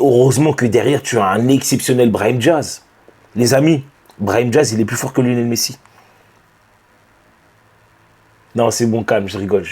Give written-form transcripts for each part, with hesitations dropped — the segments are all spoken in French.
Heureusement que derrière, tu as un exceptionnel Brahim Diaz. Les amis, Brahim Diaz, il est plus fort que Lionel Messi. Non, c'est bon, calme, je rigole.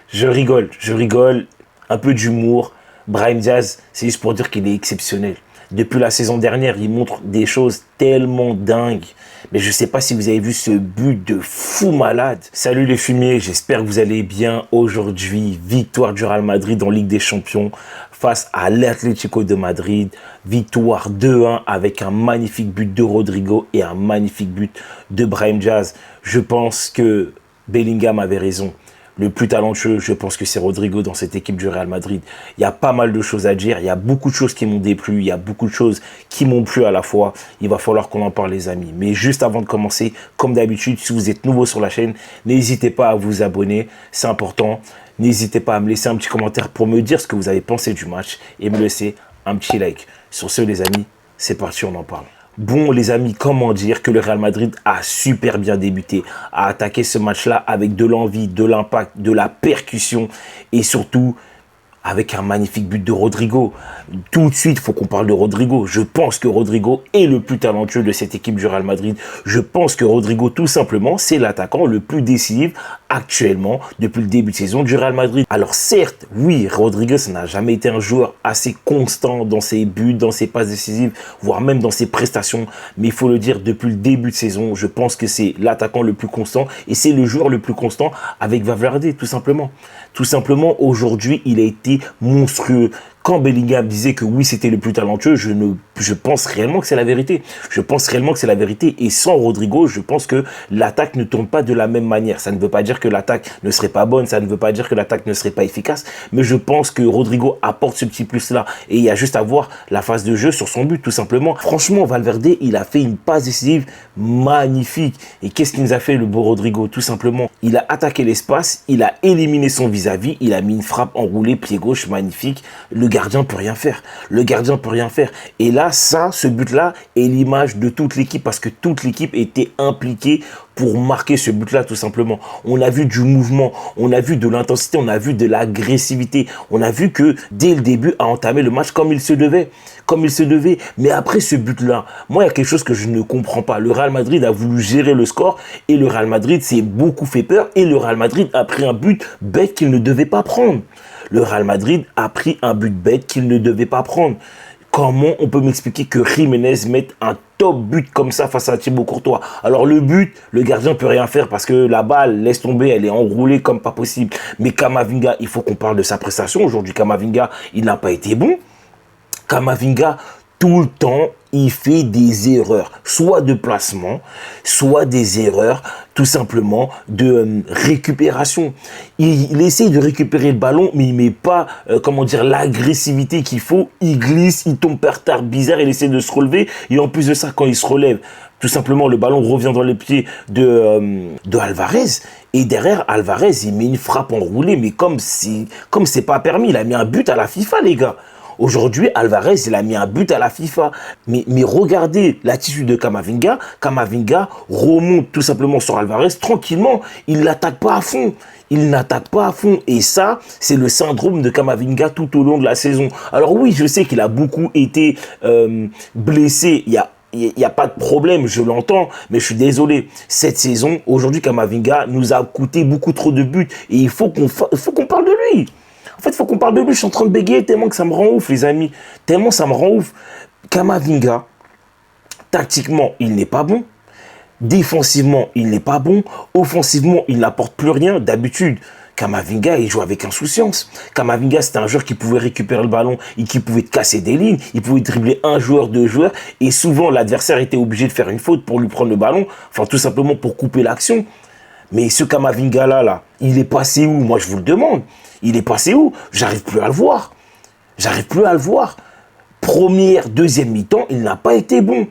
Je rigole. Un peu d'humour. Brahim Diaz, c'est juste pour dire qu'il est exceptionnel. Depuis la saison dernière, il montre des choses tellement dingues. Mais je ne sais pas si vous avez vu ce but de fou malade. Salut les fumiers, j'espère que vous allez bien. Aujourd'hui, victoire du Real Madrid en Ligue des Champions face à l'Atlético de Madrid. Victoire 2-1 avec un magnifique but de Rodrigo et un magnifique but de Brahim Diaz. Je pense que Bellingham avait raison. Le plus talentueux, je pense que c'est Rodrigo dans cette équipe du Real Madrid. Il y a pas mal de choses à dire. Il y a beaucoup de choses qui m'ont déplu. Il y a beaucoup de choses qui m'ont plu à la fois. Il va falloir qu'on en parle, les amis. Mais juste avant de commencer, comme d'habitude, si vous êtes nouveau sur la chaîne, n'hésitez pas à vous abonner. C'est important. N'hésitez pas à me laisser un petit commentaire pour me dire ce que vous avez pensé du match et me laisser un petit like. Sur ce, les amis, c'est parti, on en parle. Bon, les amis, comment dire que le Real Madrid a super bien débuté, a attaqué ce match-là avec de l'envie, de l'impact, de la percussion et surtout avec un magnifique but de Rodrigo. Tout de suite, il faut qu'on parle de Rodrigo. Je pense que Rodrigo est le plus talentueux de cette équipe du Real Madrid. Je pense que Rodrigo, tout simplement, c'est l'attaquant le plus décisif actuellement depuis le début de saison du Real Madrid. Alors certes, oui, Rodrigo, ça n'a jamais été un joueur assez constant dans ses buts, dans ses passes décisives, voire même dans ses prestations. Mais il faut le dire, depuis le début de saison, je pense que c'est l'attaquant le plus constant et c'est le joueur le plus constant avec Valverde, tout simplement. Tout simplement, aujourd'hui, il a été monstrueux. Quand Bellingham disait que oui, c'était le plus talentueux, je pense réellement que c'est la vérité. Je pense réellement que c'est la vérité. Et sans Rodrigo, je pense que l'attaque ne tourne pas de la même manière. Ça ne veut pas dire que l'attaque ne serait pas bonne, ça ne veut pas dire que l'attaque ne serait pas efficace. Mais je pense que Rodrigo apporte ce petit plus-là. Et il y a juste à voir la phase de jeu sur son but, tout simplement. Franchement, Valverde, il a fait une passe décisive magnifique. Et qu'est-ce qu'il nous a fait, le beau Rodrigo? Tout simplement, il a attaqué l'espace, il a éliminé son vis-à-vis, il a mis une frappe enroulée, pied gauche, magnifique. Le gardien peut rien faire. Le gardien peut rien faire. Et là, ce but-là est l'image de toute l'équipe parce que toute l'équipe était impliquée pour marquer ce but-là, tout simplement. On a vu du mouvement, on a vu de l'intensité, on a vu de l'agressivité. On a vu que, dès le début, a entamé le match comme il se devait. Comme il se devait. Mais après ce but-là, moi, il y a quelque chose que je ne comprends pas. Le Real Madrid a voulu gérer le score et le Real Madrid s'est beaucoup fait peur et le Real Madrid a pris un but bête qu'il ne devait pas prendre. Le Real Madrid a pris un but bête qu'il ne devait pas prendre. Comment on peut m'expliquer que Jiménez mette un top but comme ça face à Thibaut Courtois? Alors le but, le gardien peut rien faire parce que la balle, laisse tomber, elle est enroulée comme pas possible. Mais Camavinga, il faut qu'on parle de sa prestation. Aujourd'hui, Camavinga, il n'a pas été bon. Camavinga, tout le temps, il fait des erreurs, soit de placement, soit des erreurs tout simplement de récupération. Il essaye de récupérer le ballon, mais il met pas, comment dire, l'agressivité qu'il faut. Il glisse, il tombe par terre bizarre, il essaie de se relever. Et en plus de ça, quand il se relève, tout simplement, le ballon revient dans les pieds de Alvarez. Et derrière, Alvarez, il met une frappe enroulée, mais comme c'est pas permis, il a mis un but à la FIFA, les gars. Aujourd'hui, Alvarez, il a mis un but à la FIFA. Mais regardez l'attitude de Camavinga. Camavinga remonte tout simplement sur Alvarez tranquillement. Il ne l'attaque pas à fond. Il n'attaque pas à fond. Et ça, c'est le syndrome de Camavinga tout au long de la saison. Alors oui, je sais qu'il a beaucoup été blessé. Il n'y a pas de problème, je l'entends, mais je suis désolé. Cette saison, aujourd'hui, Camavinga nous a coûté beaucoup trop de buts. Et il faut qu'on parle de lui. En fait, il faut qu'on parle de lui. Je suis en train de bégayer tellement que ça me rend ouf, les amis. Tellement ça me rend ouf. Camavinga, tactiquement, il n'est pas bon. Défensivement, il n'est pas bon. Offensivement, il n'apporte plus rien. D'habitude, Camavinga, il joue avec insouciance. Camavinga, c'était un joueur qui pouvait récupérer le ballon et qui pouvait casser des lignes. Il pouvait dribbler un joueur, deux joueurs. Et souvent, l'adversaire était obligé de faire une faute pour lui prendre le ballon. Enfin, tout simplement pour couper l'action. Mais ce Camavinga-là, il est passé où? Moi, je vous le demande. Il est passé où? J'arrive plus à le voir. J'arrive plus à le voir. Première, deuxième mi-temps, il n'a pas été bon.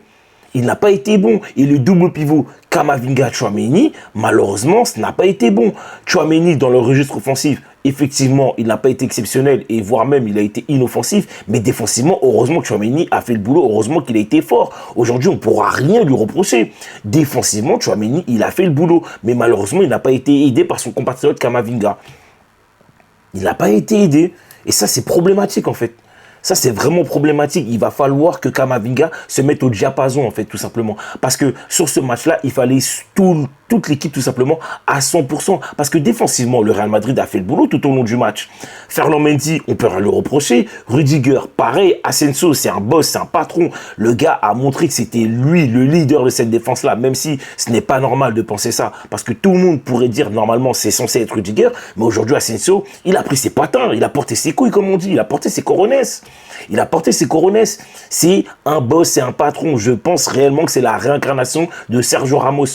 Il n'a pas été bon. Et le double pivot Camavinga-Tchouaméni, malheureusement, ce n'a pas été bon. Tchouaméni, dans le registre offensif, effectivement, il n'a pas été exceptionnel et voire même, il a été inoffensif. Mais défensivement, heureusement que Tchouaméni a fait le boulot. Heureusement qu'il a été fort. Aujourd'hui, on ne pourra rien lui reprocher. Défensivement, Tchouaméni, il a fait le boulot. Mais malheureusement, il n'a pas été aidé par son compatriote Camavinga. Il n'a pas été aidé. Et ça, c'est problématique, en fait. Ça, c'est vraiment problématique. Il va falloir que Camavinga se mette au diapason, en fait, tout simplement. Parce que sur ce match-là, il fallait toute l'équipe, tout simplement, à 100%. Parce que défensivement, le Real Madrid a fait le boulot tout au long du match. Ferland Mendy, on peut le reprocher. Rudiger, pareil. Asensio, c'est un boss, c'est un patron. Le gars a montré que c'était lui, le leader de cette défense-là, même si ce n'est pas normal de penser ça. Parce que tout le monde pourrait dire, normalement, c'est censé être Rudiger. Mais aujourd'hui, Asensio, il a pris ses patins, il a porté ses couilles, comme on dit. Il a porté ses coronesses. Il a porté ses coronesses. C'est un boss, c'est un patron. Je pense réellement que c'est la réincarnation de Sergio Ramos.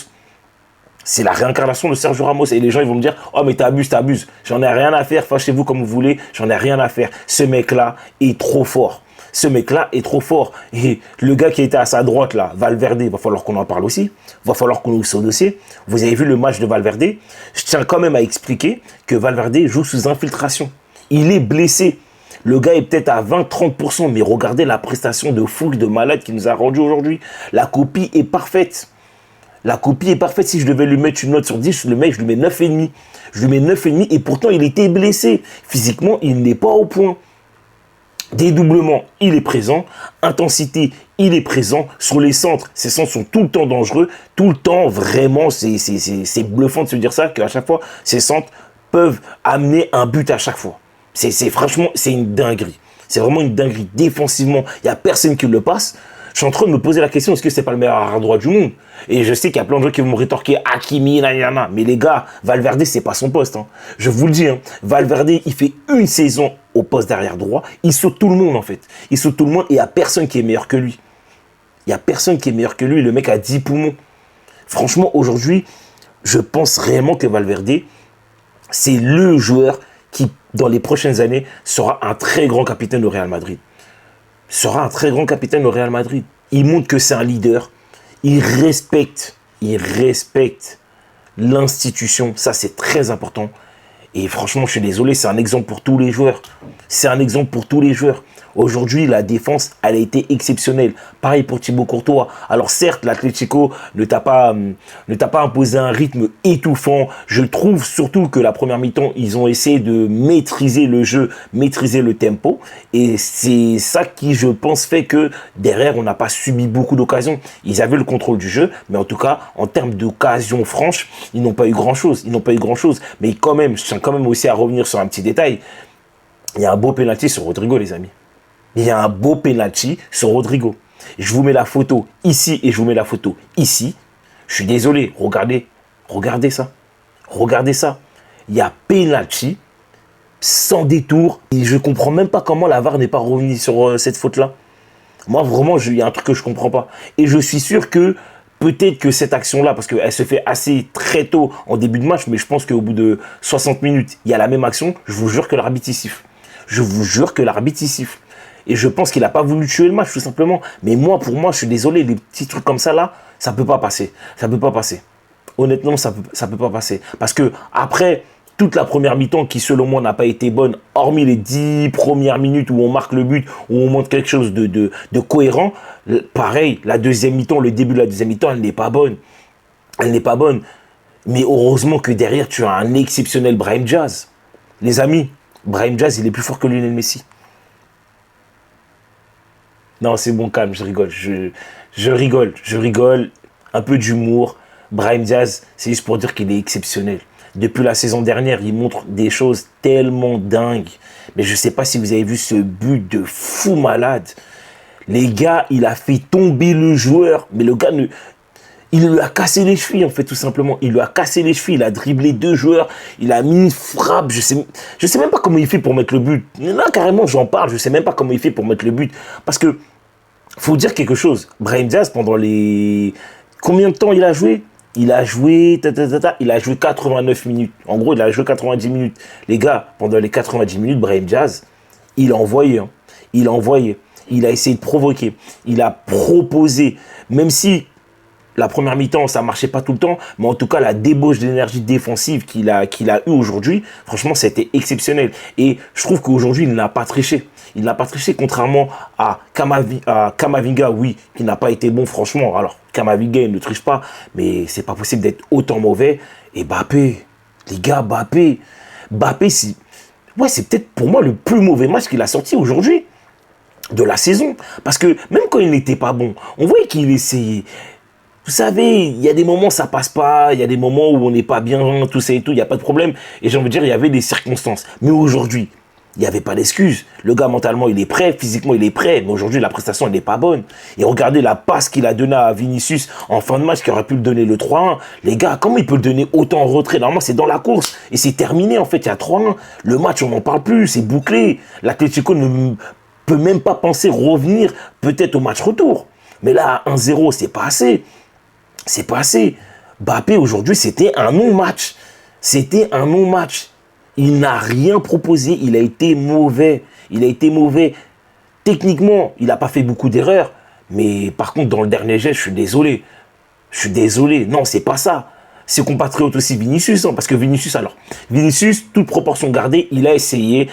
C'est la réincarnation de Sergio Ramos. Et les gens, ils vont me dire, oh, mais t'abuses, t'abuses. J'en ai rien à faire. Fâchez-vous comme vous voulez. J'en ai rien à faire. Ce mec-là est trop fort. Ce mec-là est trop fort. Et le gars qui était à sa droite, là, Valverde, il va falloir qu'on en parle aussi. Il va falloir qu'on ouvre ce dossier. Vous avez vu le match de Valverde. Je tiens quand même à expliquer que Valverde joue sous infiltration. Il est blessé. Le gars est peut-être à 20-30%, mais regardez la prestation de fou, de malade qu'il nous a rendu aujourd'hui. La copie est parfaite. La copie est parfaite. Si je devais lui mettre une note sur 10, le mec, je lui mets 9,5. Je lui mets 9,5 et pourtant, il était blessé. Physiquement, il n'est pas au point. Dédoublement, il est présent. Intensité, il est présent. Sur les centres, ces centres sont tout le temps dangereux. Tout le temps, vraiment, c'est bluffant de se dire ça, qu'à chaque fois, ces centres peuvent amener un but à chaque fois. Franchement, c'est une dinguerie. C'est vraiment une dinguerie. Défensivement, il n'y a personne qui le passe. Je suis en train de me poser la question, est-ce que c'est pas le meilleur arrière droit du monde? Et je sais qu'il y a plein de gens qui vont me rétorquer Hakimi, nanana. Mais les gars, Valverde, c'est pas son poste. Hein. Je vous le dis, hein. Valverde, il fait une saison au poste d'arrière droit. Il saute tout le monde, en fait. Il saute tout le monde et il n'y a personne qui est meilleur que lui. Il n'y a personne qui est meilleur que lui. Le mec a 10 poumons. Franchement, aujourd'hui, je pense réellement que Valverde, c'est le joueur qui, dans les prochaines années, sera un très grand capitaine au Real Madrid. Sera un très grand capitaine au Real Madrid. Il montre que c'est un leader. Il respecte l'institution. Ça, c'est très important. Et franchement, je suis désolé, c'est un exemple pour tous les joueurs. C'est un exemple pour tous les joueurs. Aujourd'hui, la défense, elle a été exceptionnelle. Pareil pour Thibaut Courtois. Alors certes, l'Atlético ne t'a pas imposé un rythme étouffant. Je trouve surtout que la première mi-temps, ils ont essayé de maîtriser le jeu, maîtriser le tempo. Et c'est ça qui, je pense, fait que derrière, on n'a pas subi beaucoup d'occasions. Ils avaient le contrôle du jeu, mais en tout cas, en termes d'occasions franches, ils n'ont pas eu grand-chose. Mais quand même, je tiens quand même aussi à revenir sur un petit détail. Il y a un beau pénalty sur Rodrigo, les amis. Il y a un beau penalty sur Rodrigo. Je vous mets la photo ici et je vous mets la photo ici. Je suis désolé, regardez ça. Regardez ça. Il y a penalty sans détour. Et je ne comprends même pas comment la VAR n'est pas revenue sur cette faute-là. Moi, vraiment, il y a un truc que je ne comprends pas. Et je suis sûr que peut-être que cette action-là, parce qu'elle se fait assez très tôt en début de match, mais je pense qu'au bout de 60 minutes, il y a la même action. Je vous jure que l'arbitre y siffle. Je vous jure que l'arbitre y siffle. Et je pense qu'il n'a pas voulu tuer le match, tout simplement. Mais moi, pour moi, je suis désolé, les petits trucs comme ça, là, ça ne peut pas passer. Ça ne peut pas passer. Honnêtement, ça peut pas passer. Parce que après, toute la première mi-temps, qui selon moi n'a pas été bonne, hormis les 10 premières minutes où on marque le but, où on montre quelque chose de cohérent, pareil, la deuxième mi-temps, le début de la deuxième mi-temps, elle n'est pas bonne. Elle n'est pas bonne. Mais heureusement que derrière, tu as un exceptionnel Brahim Diaz. Les amis, Brahim Diaz, il est plus fort que Lionel Messi. Non, c'est bon, calme, je rigole. Je rigole. Un peu d'humour. Brahim Diaz, c'est juste pour dire qu'il est exceptionnel. Depuis la saison dernière, il montre des choses tellement dingues. Mais je ne sais pas si vous avez vu ce but de fou malade. Les gars, il a fait tomber le joueur. Mais le gars, il lui a cassé les chevilles, en fait, tout simplement. Il lui a cassé les chevilles. Il a dribblé 2 joueurs. Il a mis une frappe. Je sais même pas comment il fait pour mettre le but. Là, carrément, j'en parle. Je sais même pas comment il fait pour mettre le but. Parce que, faut dire quelque chose. Brahim Diaz, pendant les... Combien de temps il a joué? Il a joué 89 minutes. En gros, il a joué 90 minutes. Les gars, pendant les 90 minutes, Brahim Diaz, il a envoyé. Hein. Il a envoyé. Il a essayé de provoquer. Il a proposé. Même si la première mi-temps, ça ne marchait pas tout le temps. Mais en tout cas, la débauche d'énergie défensive qu'il a eu aujourd'hui, franchement, c'était exceptionnel. Et je trouve qu'aujourd'hui, il n'a pas triché. Il n'a pas triché, contrairement à Camavinga, oui, qui n'a pas été bon, franchement. Alors, Camavinga, il ne triche pas, mais c'est pas possible d'être autant mauvais. Et Mbappé, les gars, Mbappé, c'est peut-être pour moi le plus mauvais match qu'il a sorti aujourd'hui. de la saison. Parce que même quand il n'était pas bon, on voyait qu'il essayait. Vous savez, il y a des moments où ça passe pas, il y a des moments où on n'est pas bien, tout ça et tout, il n'y a pas de problème. Et j'ai envie de dire, il y avait des circonstances. Mais aujourd'hui, il n'y avait pas d'excuse. Le gars, mentalement, il est prêt, physiquement, il est prêt. Mais aujourd'hui, la prestation, elle n'est pas bonne. Et regardez la passe qu'il a donnée à Vinicius en fin de match, qui aurait pu le donner le 3-1. Les gars, comment il peut le donner autant en retrait? Normalement, c'est dans la course. Et c'est terminé, en fait, il y a 3-1. Le match, on n'en parle plus, c'est bouclé. L'Atlético ne peut même pas penser revenir peut-être au match retour. Mais là, 1-0, c'est pas assez. C'est pas assez. Mbappé, aujourd'hui, c'était un non-match. C'était un non-match. Il n'a rien proposé. Il a été mauvais. Il a été mauvais. Techniquement, il n'a pas fait beaucoup d'erreurs. Mais par contre, dans le dernier geste, je suis désolé. Je suis désolé. Non, c'est pas ça. Ses compatriotes aussi, Vinicius, hein, parce que Vinicius, toute proportion gardée, il a essayé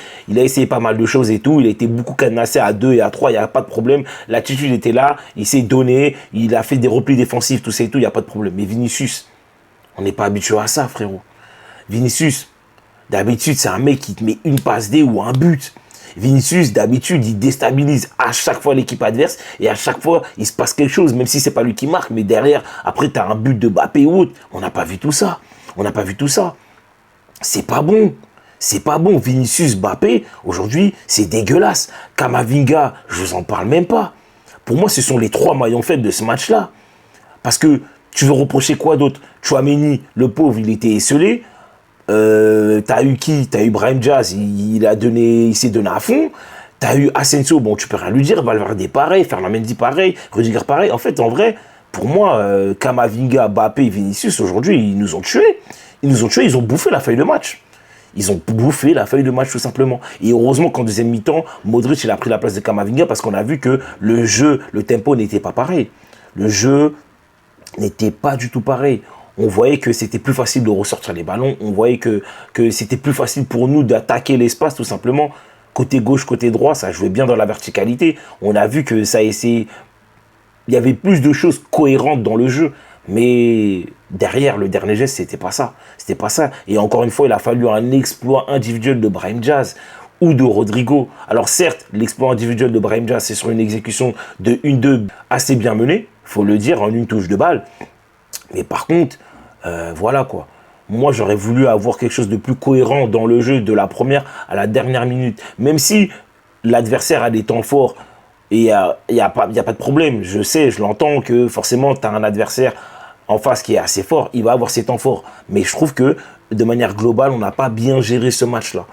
pas mal de choses et tout, il a été beaucoup cadenassé à 2 et à 3, il n'y a pas de problème, l'attitude était là, il s'est donné, il a fait des replis défensifs, tout ça et tout, il n'y a pas de problème. Mais Vinicius, on n'est pas habitué à ça, frérot. Vinicius, d'habitude, c'est un mec qui te met une passe D ou un but. Vinicius, d'habitude, il déstabilise à chaque fois l'équipe adverse et à chaque fois, il se passe quelque chose, même si c'est pas lui qui marque, mais derrière, après, tu as un but de Mbappé ou autre. On n'a pas vu tout ça. On n'a pas vu tout ça. C'est pas bon. C'est pas bon. Vinicius, Mbappé, aujourd'hui, c'est dégueulasse. Camavinga, je vous en parle même pas. Pour moi, ce sont les 3 maillons faibles de ce match-là. Parce que tu veux reprocher quoi d'autre? Tchouaméni, le pauvre, il était esselé. T'as eu qui? T'as eu Brahim Diaz, il s'est donné à fond. T'as eu Asensio, bon, tu peux rien lui dire. Valverde pareil, Ferland Mendy pareil, Rudiger pareil. En fait, en vrai, pour moi, Camavinga, Mbappé et Vinicius, aujourd'hui, ils nous ont tués. Ils nous ont tués, ils ont bouffé la feuille de match. Ils ont bouffé la feuille de match tout simplement. Et heureusement qu'en deuxième mi-temps, Modric il a pris la place de Camavinga parce qu'on a vu que le jeu, le tempo n'était pas pareil. Le jeu n'était pas du tout pareil. On voyait que c'était plus facile de ressortir les ballons. On voyait que c'était plus facile pour nous d'attaquer l'espace tout simplement. Côté gauche, côté droit, ça jouait bien dans la verticalité. On a vu que ça essayait. Il y avait plus de choses cohérentes dans le jeu. Mais derrière, le dernier geste, c'était pas ça. C'était pas ça. Et encore une fois, il a fallu un exploit individuel de Brahim Diaz ou de Rodrigo. Alors certes, l'exploit individuel de Brahim Diaz, c'est sur une exécution de 1-2 assez bien menée. Il faut le dire, en une touche de balle. Mais par contre, voilà quoi. Moi, j'aurais voulu avoir quelque chose de plus cohérent dans le jeu de la première à la dernière minute. Même si l'adversaire a des temps forts et il y a pas de problème. Je sais, je l'entends que forcément, tu as un adversaire en face qui est assez fort. Il va avoir ses temps forts. Mais je trouve que de manière globale, on n'a pas bien géré ce match-là.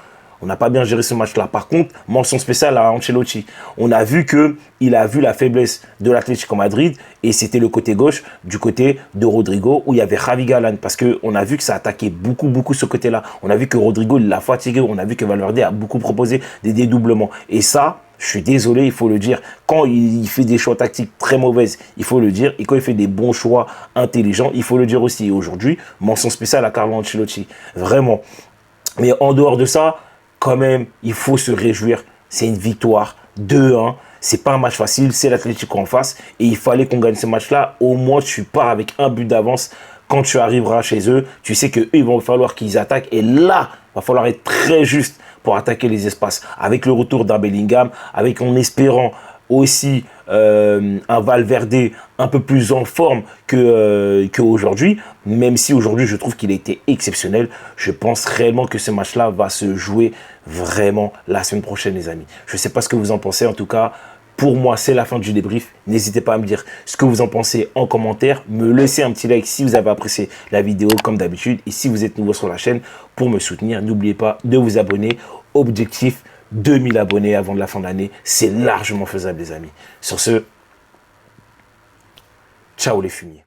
On n'a pas bien géré ce match-là. Par contre, mention spéciale à Ancelotti. On a vu qu'il a vu la faiblesse de l'Atlético Madrid et c'était le côté gauche du côté de Rodrigo où il y avait Javi Galán parce qu'on a vu que ça attaquait beaucoup ce côté-là. On a vu que Rodrigo il l'a fatigué. On a vu que Valverde a beaucoup proposé des dédoublements. Et ça, je suis désolé, il faut le dire. Quand il fait des choix tactiques très mauvaises, il faut le dire. Et quand il fait des bons choix intelligents, il faut le dire aussi. Et aujourd'hui, mention spéciale à Carlo Ancelotti. Vraiment. Mais en dehors de ça, quand même, il faut se réjouir. C'est une victoire 2-1. C'est pas un match facile, c'est l'Atlético en face. Et il fallait qu'on gagne ce match-là. Au moins, tu pars avec un but d'avance. Quand tu arriveras chez eux, tu sais qu'eux, il va falloir qu'ils attaquent. Et là, il va falloir être très juste pour attaquer les espaces. Avec le retour d'un Bellingham, avec en espérant aussi un Valverde un peu plus en forme qu'aujourd'hui, même si aujourd'hui je trouve qu'il a été exceptionnel. Je pense réellement que ce match-là va se jouer vraiment la semaine prochaine, les amis. Je ne sais pas ce que vous en pensez, en tout cas, pour moi, c'est la fin du débrief. N'hésitez pas à me dire ce que vous en pensez en commentaire. Me laisser un petit like si vous avez apprécié la vidéo comme d'habitude. Et si vous êtes nouveau sur la chaîne, pour me soutenir, n'oubliez pas de vous abonner. Objectif 2000 abonnés avant de la fin de l'année. C'est largement faisable, les amis. Sur ce, ciao les fumiers.